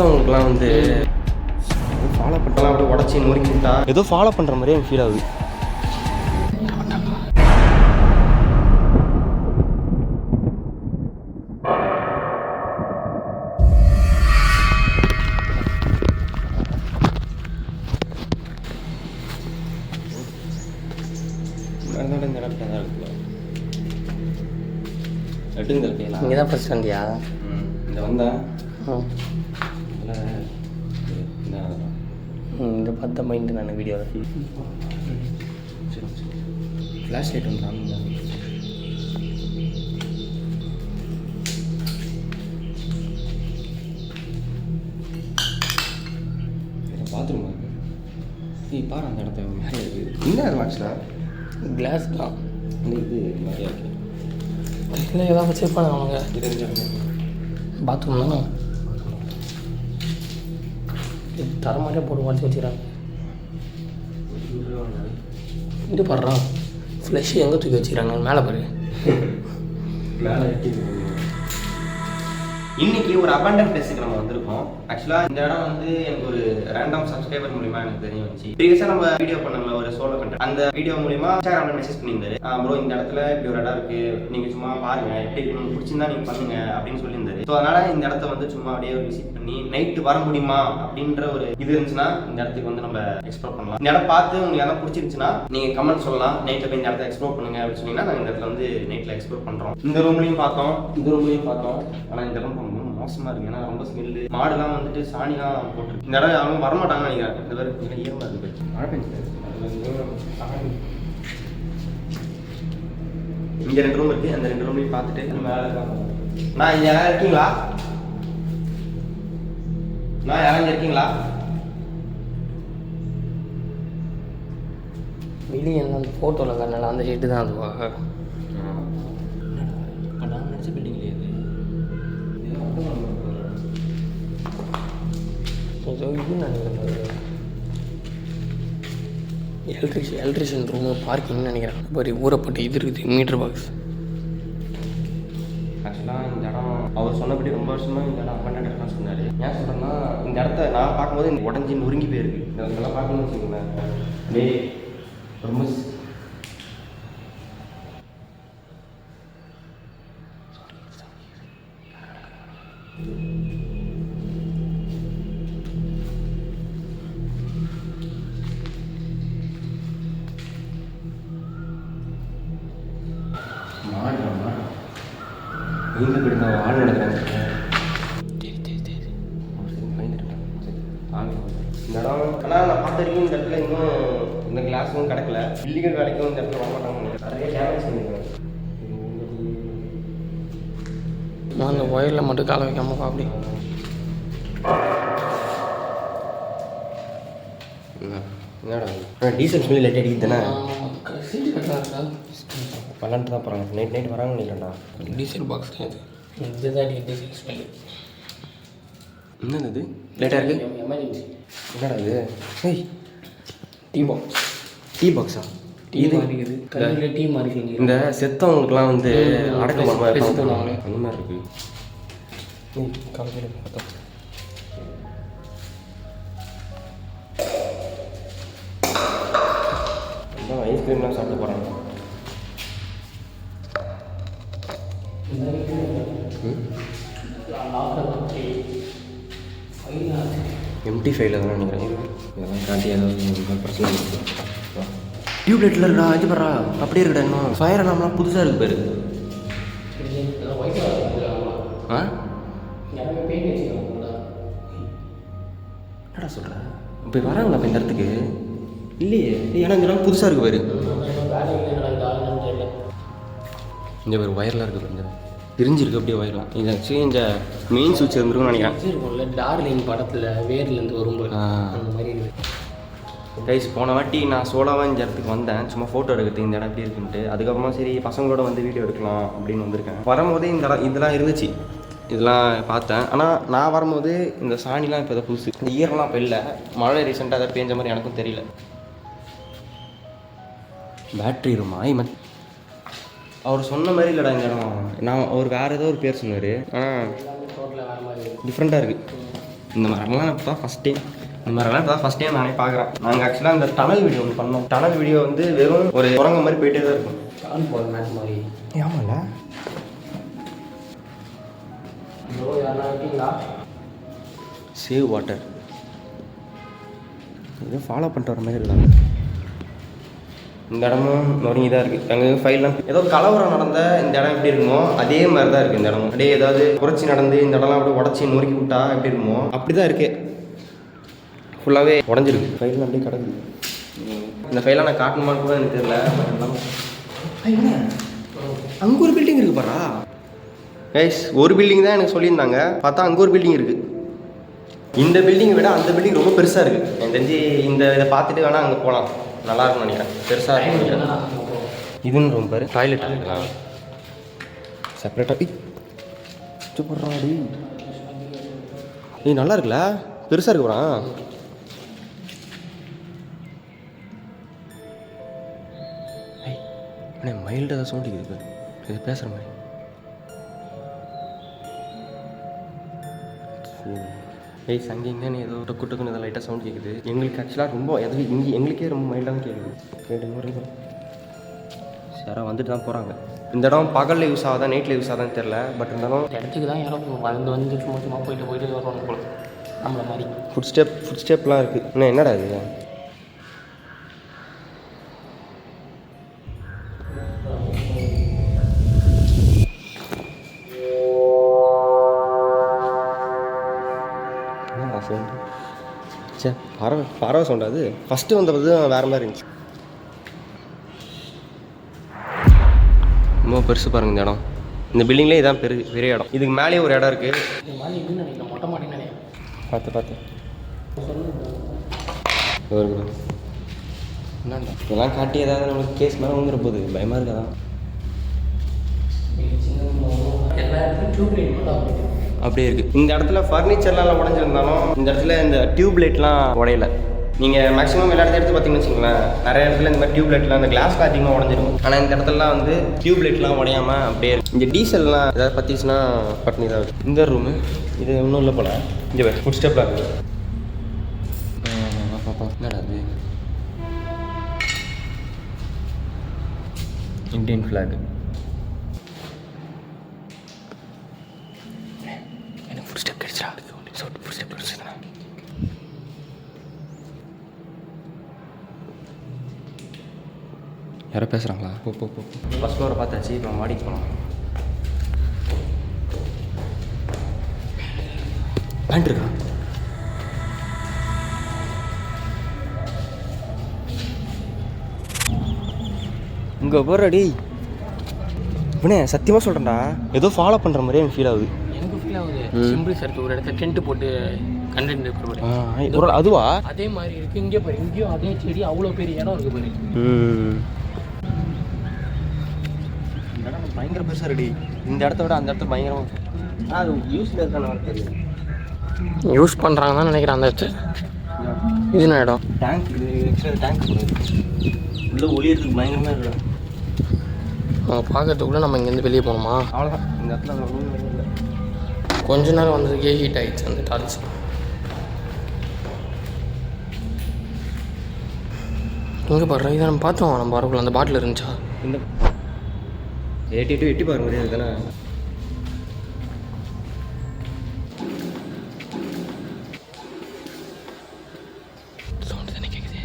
அவங்களுக்குலாம் வந்து ஃபாலோ பண்ணுறலாம் அப்படியே உடச்சி நொறுக்கி விட்டா ஏதோ ஃபாலோ பண்ணுற மாதிரியே எனக்கு ஃபீல் ஆகுது. இந்த இடத்துல தான் இருக்குல்ல எட்டுங்க இருக்கையா இங்கே தான் ஃபஸ்ட் வந்தியா? இந்த வந்தேன் இந்த பார்த்த மைண்டு நான் வீடியோவில் ஃப்ளாஷ் லைட் வந்து ஆன் பாத்ரூம் இருக்கு. நீ பாரு அந்த இடத்த மேலே இருக்குது. என்ன அது ஆக்சுவலாக கிளாஸ் தான். இது நிறையா இருக்குது. இல்லை ஏதாவது வச்சுருப்பாங்க அவங்க. பாத்ரூம் தானே இது தர மாதிரியே போட்டு உடச்சி வச்சுக்கிறாங்க. இது பாடுறான் ஃப்ளஷ் எங்கே தூக்கி வச்சுக்கிறாங்க மேலே பாரு. மேலே இன்னைக்கு ஒரு அபண்டன்ட் பிளேஸுக்கு நம்ம வந்திருக்கோம். ஆக்சுவலாக இந்த இடம் வந்து எனக்கு ஒரு ரேண்டம் சப்ஸ்கிரைபர் மூலியமா எனக்கு தெரிய வந்துச்சு. ப்ரீவியஸாக நம்ம வீடியோ பண்ணல ஒரு சோலோ கண்டென்ட், அந்த வீடியோ மூலியமா இன்ஸ்டாகிராம்ல மெசேஜ் பண்ணியிருந்தாரு. ப்ரோ இந்த இடத்துல இப்படி ஒரு இடம் இருக்கு, நீங்க சும்மா பாருங்க, எப்படி உங்களுக்கு பிடிச்சிருந்தா நீங்க பண்ணுங்க அப்படின்னு சொல்லியிருந்தாரு. ஸோ அதனால இந்த இடத்த வந்து சும்மா அப்படியே விசிட் பண்ணி நைட்டு வர முடியுமா அப்படின்ற ஒரு இது இருந்துச்சுன்னா இந்த இடத்துக்கு வந்து நம்ம எக்ஸ்ப்ளோர் பண்ணலாம். இந்த இடம் பார்த்து உங்களுக்கு எதாவது பிடிச்சிருந்துச்சுன்னா நீங்க கமெண்ட் சொல்லலாம். நைட்டில் போய் இந்த இடத்த எக்ஸ்ப்ளோர் பண்ணுங்க அப்படின்னு சொன்னீங்கன்னா நாங்கள் இந்த இடத்துல வந்து நைட்டில் எக்ஸ்ப்ளோர் பண்றோம். இந்த ரூம்லையும் பார்த்தோம், இந்த ரூம்லையும் பார்த்தோம். ஆனால் இந்த ரூம் ரொம்ப மோசமா இருக்கு. ஏன்னா ரொம்ப ஸ்மெல்லு, மாடுலாம் வந்துட்டு சாணிலாம் போட்டுருக்கு. இந்த இடம் யாரும் வரமாட்டாங்கன்னு நினைக்கிறேன். இந்த பேர் ஈரமாக இருக்கு, மழை பெஞ்சு. இங்க 2 ரூம் இருக்கு. அந்த 2 ரூம்லையும் பார்த்துட்டு மேலே நான் இங்க யாரும் இருக்கீங்களா? நான் யாரும் இருக்கீங்களா? வெளியே அந்த ஃபோட்டோவில் கண்ணால் அந்த ஷெட்டு தான் அதுவாக நான் நினச்ச பில்டிங் இல்லையா இது நினைக்கிறேன். எலக்ட்ரிஷியன் ரூமு பார்க்கிங்னு நினைக்கிறேன். ஒரு ஊறப்பட்டு இது இருக்குது மீட்டர் பாக்ஸ். ஆக்சுவலாக இந்த இடம் அவர் சொன்னபடி ரொம்ப வருஷமாக இந்த இடம் அபண்டன்ட் இடம்லாம் சொன்னார். ஏன் சொல்கிறேன்னா இந்த இடத்த நான் பார்க்கும்போது இந்த உடஞ்சி நொறுங்கி போயிருக்கு. இதெல்லாம் பார்க்கணும்னு வச்சுக்கோங்களேன். டே ரொம்ப எங்கே போயிருந்தா ஆள் நடக்கிறாங்க. இந்த இடம் ஆனால் நான் பார்த்த வரைக்கும் இந்த இடத்துல இன்னும் இந்த கிளாஸும் கிடைக்கல. இல்லீகல் வேலைக்கும் இந்த இடத்துல வரமாட்டாங்க. நிறைய டேமேஜ் பண்ணிருக்காங்க. அந்த ஒயரில் மட்டும் காலை வைக்காம அப்படி என்னடா டீசல் ஸ்மெல் லைட் அடிக்குது தானே. பல்லான்ட்டு தான் போகிறாங்க. நைட் வராங்க நினைக்கிறேன்டா. டீசல் பாக்ஸ் அது இதுதான் டீசல் ஸ்மெல். என்னது இது லேட்டாக இருக்குது? எமர்ஜென்சி. என்னடா இது? ஏய் டீ பாக்ஸா? இது இருக்குது கல்லில் டீ மாதிரி. இந்த செத்தவங்களுக்குலாம் வந்து அடக்கமாக அந்த மாதிரி இருக்குது. காலையில் பார்த்தோம். ஐஸ்கிரீம்லாம் சாப்பிட்டு போகிறாங்க. எம்டி ஃபைல தான் நினைக்கிறேன். இதெல்லாம் காட்டி ஏதாவது பிரச்சனை இருக்குது. டியூப்லைட்டில் இருக்கா இது பரா அப்படியே இருக்கடா. இன்னும் ஃபயர் அலாம்லாம் புதுசாக இருக்கு பேர். ஆ என்னடா சொல்கிற? இப்போ வராங்களா இப்போ இந்த இடத்துக்கு? இல்லையே. ஏன்னா இந்த இடம் புதுசாக இருக்கு பேர். இந்த பேர் ஒயர்லாம் இருக்குது. கொஞ்சம் பிரிஞ்சிருக்கு அப்படியே ஒயர்லாம். இது ஆக்சுவலி இந்த மெயின் சுவிட்ச் இருந்துருக்குன்னு நினைக்கிறேன். டார்லிங் படத்தில் வேர்லேருந்து வரும்போது அந்த மாதிரி இருக்குது. கைஸ் போன வாட்டி நான் சோலாவாக இந்த இடத்துக்கு வந்தேன் சும்மா ஃபோட்டோ எடுக்கிறதுக்கு இந்த இடம் எப்படி இருக்குன்ட்டு. அதுக்கப்புறமா சரி பசங்களோட வந்து வீடியோ எடுக்கலாம் அப்படின்னு வந்திருக்கேன். வரும்போதே இந்த இடம் இதெல்லாம் இருந்துச்சு, இதெல்லாம் பார்த்தேன். ஆனால் நான் வரும்போது இந்த சாணிலாம் இப்போ எதாவது புதுசு, இந்த ஈரம்லாம் இப்போ இல்லை. மழை ரீசெண்டாக எதாவது பேஞ்ச மாதிரி எனக்கும் தெரியல. பேட்ரி ரூமா? அவர் சொன்ன மாதிரி இல்லைடா இந்த இடம். நான் அவர் வேறு ஏதோ ஒரு பேர் சொன்னார். ஆனால் டிஃப்ரெண்ட்டாக இருக்குது. இந்த மாதிரிலாம் இப்போ தான் ஃபஸ்ட் டைம் நானே பார்க்குறேன். நாங்கள் ஆக்சுவலாக இந்த டனல் வீடியோ ஒன்று பண்ணோம். டனல் வீடியோ வந்து வெறும் ஒரு குரங்க மாதிரி போயிட்டே தான் இருக்கும். கால் போகிற மேட்ச் மாதிரி. ஆமாம்ல. ப்ரோ யாரா இருக்கீங்களா? சேவ் வாட்டர் இது ஃபாலோ பண்ணிட்டு வர மாதிரி இருக்காங்க. இந்த இடமும் நொறுங்கி தான் இருக்குது. அங்கே ஃபைல்லாம் ஏதோ கலவரம் நடந்த இந்த இடம் எப்படி இருக்குமோ அதே மாதிரி தான் இருக்குது இந்த இடம். அப்படியே ஏதாவது குறைச்சி நடந்து இந்த இடம்லாம் அப்படியே உடச்சி நொறுக்கி விட்டா எப்படி இருக்குமோ அப்படி தான் இருக்குது. ஃபுல்லாகவே உடஞ்சிருக்கு. ஃபைல்லாம் அப்படியே கிடக்குது. இந்த ஃபைலாம் நான் காட்டணுமான்னு கூட எனக்கு தெரியல. அங்கே ஒரு பில்டிங் இருக்குது பாரா கைஸ். ஒரு பில்டிங் தான் எனக்கு சொல்லியிருந்தாங்க. பார்த்தா அங்கே ஒரு பில்டிங் இருக்குது. இந்த பில்டிங்கை விட அந்த பில்டிங் ரொம்ப பெருசாக இருக்குது. எனக்கு தெரிஞ்சு இந்த இதை பார்த்துட்டு வேணால் அங்கே போகலாம். நல்லா இருக்கும்னு நினைக்கிறேன். பெருசாக இருக்கும். இதுன்னு ரொம்ப பேர் டாய்லெட் இருக்கலாம் செப்பரேட்டாக. சூப்பராடி. நல்லா இருக்குல்ல, பெருசாக இருக்கு போகிறா. மைல்டாக தான் சவுண்ட் இருக்குது. இது பேசுகிற மாதிரி. அங்கேங்கன்னு ஏதோ டொக்கு டொக்குன்னு இதை லைட்டாக சவுண்ட் கேட்குது. எங்களுக்கு ஆக்சுவலாக ரொம்ப எங்களுக்கே ரொம்ப மைல்டாக கேட்குது. யாராவது வந்துட்டு தான் போகிறாங்க. இந்த இடம் பகலில் யூஸ் ஆகுதா நைட்டில் யூஸ் ஆகுதான்னு தெரில. பட் இருந்தாலும் இடத்துக்கு தான் யாரோ வந்து சும்மா போயிட்டு வருவாங்க போல நம்மள மாதிரி. ஃபுட் ஸ்டெப்லாம் இருக்குது. இன்னும் என்னடா இது? சே பறவை சவுண்ட். அது ஃபஸ்ட்டு வந்தது வேறு மாதிரி இருந்துச்சு. ரொம்ப பெருசு பாருங்கள் இந்த இடம். இந்த பில்டிங்லேயே இதான் பெரிய இடம். இதுக்கு மேலேயே ஒரு இடம் இருக்குது. மொட்டை மாட்டேன்னு பார்த்து என்னண்டா இதெல்லாம் காட்டி ஏதாவது நம்மளுக்கு கேஸ் மேலே வந்துட போகுது. பயமாக இருக்காதான்? அப்படியே இருக்குது. இந்த இடத்துல ஃபர்னிச்சர்லாம் உடஞ்சிருந்தாலும் இந்த இடத்துல இந்த டியூப் லைட்லாம் உடையல. நீங்கள் மேக்ஸிமம் எல்லா இடத்துல எடுத்து பார்த்தீங்கன்னு வச்சுக்கோங்களேன், நிறைய இடத்துல இந்த மாதிரி டியூப் லைட்லாம் இந்த கிளாஸ் அதிகமாக உடஞ்சிருக்கும். ஆனால் இந்த இடத்துலலாம் வந்து டியூப் லைட்லாம் உடையாமல் அப்படியே இருக்குது. இந்த டீசல்லாம் ஏதாவது பற்றிச்சுன்னா பட்னி தான் இருக்குது. இந்த ரூமு இது ஒன்றும் இல்லை போல். இங்கே ஃபுட் ஸ்டெப்லாம் இருக்குது. என்னடா அது? Indian flag. எனக்கு ஃபுட் ஸ்டெப் கிடைச்சா ஃபுட் ஸ்டெப் கிடைச்சதுண்ணா. யாரோ பேசுகிறாங்களா? போ ஃபஸ்ட் ஃப்ளோரை பார்த்தாச்சு. இப்போ மாடிக்கு போகலாம். பேண்ட் இருக்கா? இங்கே போடுறடி இவனே சத்தியமாக சொல்கிறேன்டா, ஏதோ ஃபாலோ பண்ணுற மாதிரியே எனக்கு ஃபீல் ஆகுது. எனக்கு ஃபீல் ஆகுது. சிம்பிள் சார் ஒரு இடத்துல டென்ட் போட்டு கண்டென்ட் இருக்கிற அதுவா அதே மாதிரி இருக்குது. இங்கே பாரு, இங்கேயும் அதே செடி அவ்வளோ பெரிய இடம் இருக்குது பாரு. பயங்கர பெருசாக ரெடி. இந்த இடத்த விட அந்த இடத்துல பயங்கரமாக அது யூஸில் இருக்கான தெரியும். யூஸ் பண்ணுறாங்க தான் நினைக்கிறேன் அந்த இடத்துல. இது என்ன இடம்? டேங்க். இது எக்ஸ்ட்ரா டேங்க் உள்ளே ஒளியறதுக்கு பயங்கரமாக இருக்கும். பார்க்கறதுக்குள்ளே நம்ம இங்கேருந்து வெளியே போகணுமா? அவ்வளோதான். இந்த இடத்துல இல்லை. கொஞ்ச நேரம் வந்ததுக்கே ஹீட் ஆகிடுச்சு அந்த டார்ச். இங்கே பாடுற இதை நம்ம பார்த்தோம். நம்ம வரக்குள்ள அந்த பாட்டில் இருந்துச்சா? இந்த எட்டி பாருங்க முடியாது தானே. சவுண்டு தானே கேட்குது.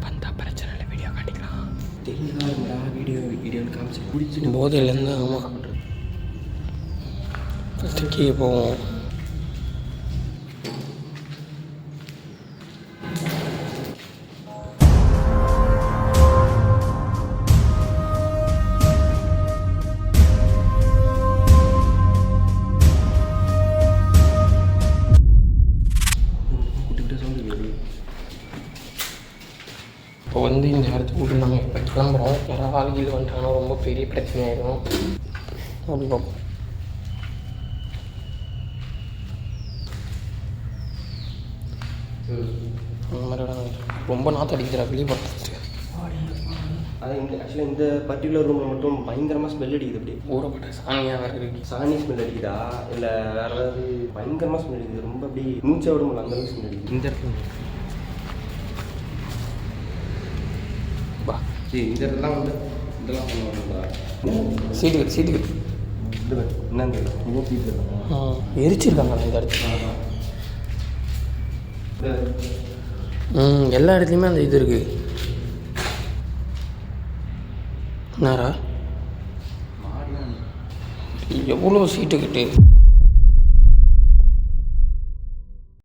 வந்தா பிரச்சனை இல்லை, வீடியோ காட்டிக்கலாம். தெரியல வீடியோன்னு காமிச்சு பிடிச்சிட்டு போதையிலேருந்து. ஆமாம், ஃபஸ்ட்டு கீழே போவோம். இப்போ வந்து இந்த இடத்துக்கு விட்டு நாங்கள் இப்போ கிளம்புறோம். யாராவது ஆளுகள் வந்துட்டாங்கன்னா ரொம்ப பெரிய பிரச்சனையாயிடும். அப்படி பார்ப்போம். அந்த மாதிரி இடம் ரொம்ப நாற்று அடிக்கிறா வெளியே பார்த்துட்டு. அதான் இந்த ஆக்சுவலாக இந்த பர்டிகுலர் ரூமில் மட்டும் பயங்கரமாக ஸ்மெல் அடிக்குது அப்படி. ஊறப்பட்ட சாணியாக வேறு இருக்கு. சாணி ஸ்மெல் அடிக்குதா இல்லை வேறு ஏதாவது பயங்கரமாக ஸ்மெல் அடிக்குது. ரொம்ப அப்படி மூச்சை விட முடியல, அந்தளவுக்கு ஸ்மெல் அடிக்குது. இந்த இடத்துல பா சரி, இந்த இடத்துலாம் வந்து இதெல்லாம் பண்ணுவாங்களா? சீட்டுக்கு இது என்னன்னு தெரியல, இங்கே சீட்டு எரிச்சிருக்காங்களா இந்த இடத்துல? எல்லா இடத்துலையுமே அந்த இது இருக்குது. என்னடா எவ்வளோ சீட்டு கிட்டு